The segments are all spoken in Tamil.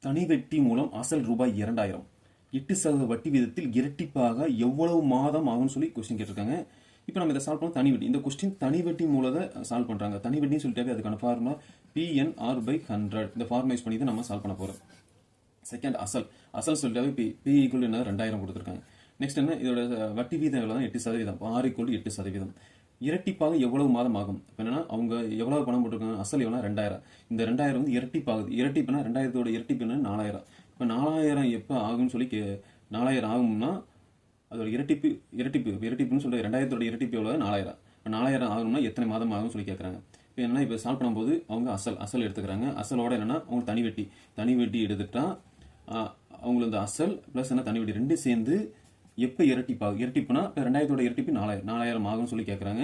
தனி வட்டி மூலம் அசல் ரூபாய் 2000 8% வட்டி விதத்தில் இரட்டிப்பாக எவ்வளவு மாதம் ஆகும்னு சொல்லி கொஸ்டின் கேட்டிருக்காங்க. இப்போ நம்ம இதை சால்வ் பண்ண தனி வட்டி. இந்த கொஸ்டின் தனி வட்டி மூலத்தை சால்வ் பண்றாங்க. தனி வட்டின்னு சொல்லிட்டாவே அதுக்கான ஃபார்முலா PNR/100. இந்த ஃபார்முலா யூஸ் பண்ணி தான் நம்ம சால்வ் பண்ண போறோம். செகண்ட் அசல் சொல்லிட்டாவே P ஈக்குவல் என்ன 2000 கொடுத்துருக்காங்க. நெக்ஸ்ட் என்ன, இதோட வட்டி வீதம் எவ்வளவு தான் 8%. R = 8%. இரட்டிப்பாக எவ்வளவு மாதம் ஆகும். என்னன்னா அவங்க எவ்வளவு பணம் போட்டிருக்காங்க, அசல் எவ்வளவு 2000. இந்த 2000 வந்து இரட்டிப்பாகுது. இரட்டிப்புனா 2000 இரட்டிப்பு 4000. இப்போ 4000 எப்போ ஆகும்னு சொல்லி 4000 ஆகும்னா அதோட இரட்டிப்புன்னு சொல்லி 2000 இரட்டிப்பு எவ்வளவு 4000. இப்போ 4000 ஆகணும்னா எத்தனை மாதம் ஆகும்னு சொல்லி கேட்குறாங்க. இப்போ என்னன்னா இப்போ சால்வ் பண்ணும்போது அவங்க அசல் எடுத்துக்கிறாங்க. அசலோட என்னன்னா அவங்க தனி வட்டி எடுத்துட்டா அவங்களுக்கு இந்த அசல் பிளஸ் என்ன தனி வட்டி ரெண்டு சேர்ந்து எப்போ இரட்டிப்புனா இப்போ 2000 இரட்டிப்பு 4000 ஆகும்னு சொல்லி கேட்குறாங்க.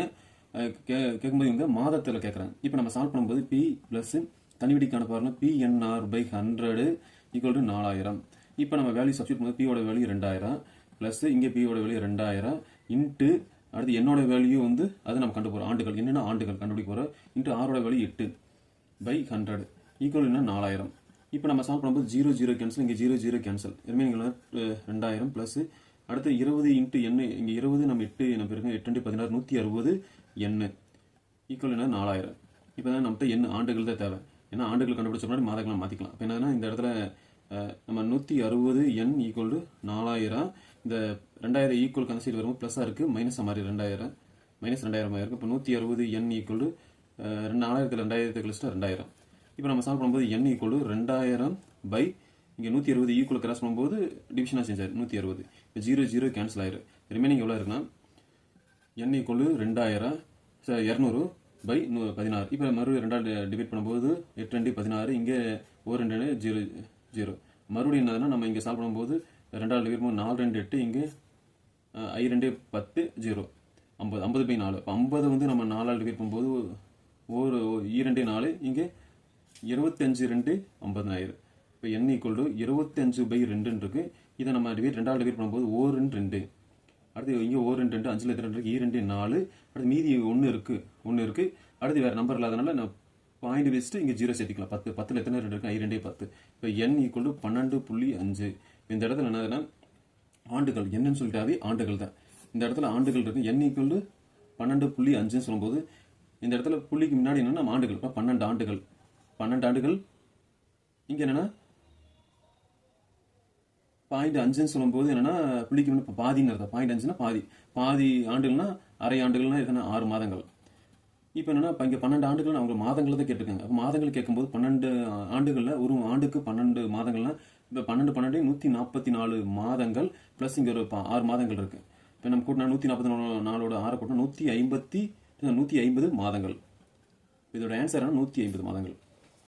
கேட்கும்போது இவங்க மாதத்தில் கேட்குறாங்க. இப்போ நம்ம சால்வ் பண்ணும்போது P பிளஸ் தனி வட்டிக்கான ஃபார்முலா PNR/100 = 4000. இப்போ நம்ம வேல்யூ சப்ஸ்டிட் பண்ணும்போது P ஓட வேல்யூ 2000 பிளஸ் இங்கே P ஓட வேல்யூ 2000 இன்ட்டு அடுத்து என்னோட வேல்யூ வந்து அதை நம்ம கண்டுபிடிப்போம். ஆண்டுகள் என்னென்ன ஆண்டுகள் கண்டுபிடிக்க போகிறோம். இன்ட்டு R ஓட வேல்யூ 8/100 ஈக்குவல் என்ன 4000. இப்போ நம்ம சால்வ் பண்ணும்போது 0 0 கேன்சல், இங்கே 0 0 கேன்சல். ரிமைனிங் 2000 பிளஸ் அடுத்து 20 இன்ட்டு எண்ணு, இங்கே 20 நம்ம 8 என்ன பேருங்க 8 16 160 எண்ணு ஈக்குவல் என்ன 4000. இப்போ தான் நம்மகிட்ட எண்ணு ஆண்டுகள் தான் தேவை. ஏன்னா ஆண்டுகள் கண்டுபிடிச்ச முன்னாடி மாதங்களை மாற்றிக்கலாம். இப்போ என்னன்னா இந்த இடத்துல நம்ம 160 எண் ஈக்குவல் 4000. இந்த 2000 ஈக்குவல் அந்த சைடு வரும்போது ப்ளஸ்ஸாக இருக்குது, மைனஸாக மாறி 2000 -2000 இப்போ 160 எண் ஈக்குவல் 4000 2000 கழிச்சிட்டா 2000. இப்போ நம்ம சால்வ் பண்ணும்போது எண் ஈக்குவல் 2000 பை இங்கே 160 ஈக்குவல் கிராஸ் பண்ணும்போது டிவிஷனாக சேஞ்ச் ஆயிரு 160. இப்போ 0 0 கேன்சல் ஆயிரு. ரிமைனிங் எவ்வளோ இருக்குன்னா எண் ஈக்குவல் 200 பை 16. இப்போ மறுபடியும் 2 டிவைட் பண்ணும்போது 8 2 16. இங்கே 1 2 0 0. மறுபடியும் என்னதுன்னா நம்ம இங்கே சால்வ் பண்ணும்போது 2 டிவைட் பண்ணும்போது 4 2 8 இங்கே I 2 10 0 50 50/4. இப்போ 50 வந்து நம்ம 4 டிவைட் பண்ணும்போது ஒரு 2 4 இங்கே 25 2 50000. இப்போ n ஈக்குவல் 25/2 இருக்கு. இதை நம்ம டிவைட் 2 டிவைட் பண்ணும்போது 1 2. அடுத்து இங்கே 1 2 5 2 இருக்கு 2 4. அடுத்து மீதி 1 இருக்கு. அடுத்து வேற நம்பர் இல்லாதனால நான் பாயிண்ட் வச்சுட்டு இங்கே 0 சேர்த்துக்கலாம். 10 எத்தனை 2 இருக்கு I 2 10. இப்போ n ஈக்குவல் 12.5. இந்த இடத்துல என்னதுன்னா ஆண்டுகள் என்னன்னு சொல்லிட்டாவே ஆண்டுகள் தான். இந்த இடத்துல ஆண்டுகள் இருக்கு. n ஈக்குவல் 12.5 சொல்லும்போது இந்த இடத்துல புள்ளிக்கு முன்னாடி என்னன்னா நம்ம ஆண்டுகள் 12 ஆண்டுகள். இங்க என்னன்னா 0.5 சொல்லும்போது என்னன்னா புள்ளிக்கு முன்னாடி பாதின்னு அர்த்தம். 0.5னா பாதி ஆண்டுகள்னா அரை ஆண்டுகள்னா எத்தனை 6 மாதங்கள். இப்போ என்னன்னா இங்கே 12 ஆண்டுகள் அவங்க மாதங்களை தான் கேட்டிருக்காங்க. அப்போ மாதங்கள் கேட்கும்போது 12 ஆண்டுகளில் ஒரு ஆண்டுக்கு 12 மாதங்கள்னா இப்போ 12 144 மாதங்கள் பிளஸ் இங்கே ஒரு 6 மாதங்கள் இருக்கு. இப்போ நம்ம கூட்டினா 144 6 கூட்டினா 150 மாதங்கள். இதோட ஆன்சர் 150 மாதங்கள்.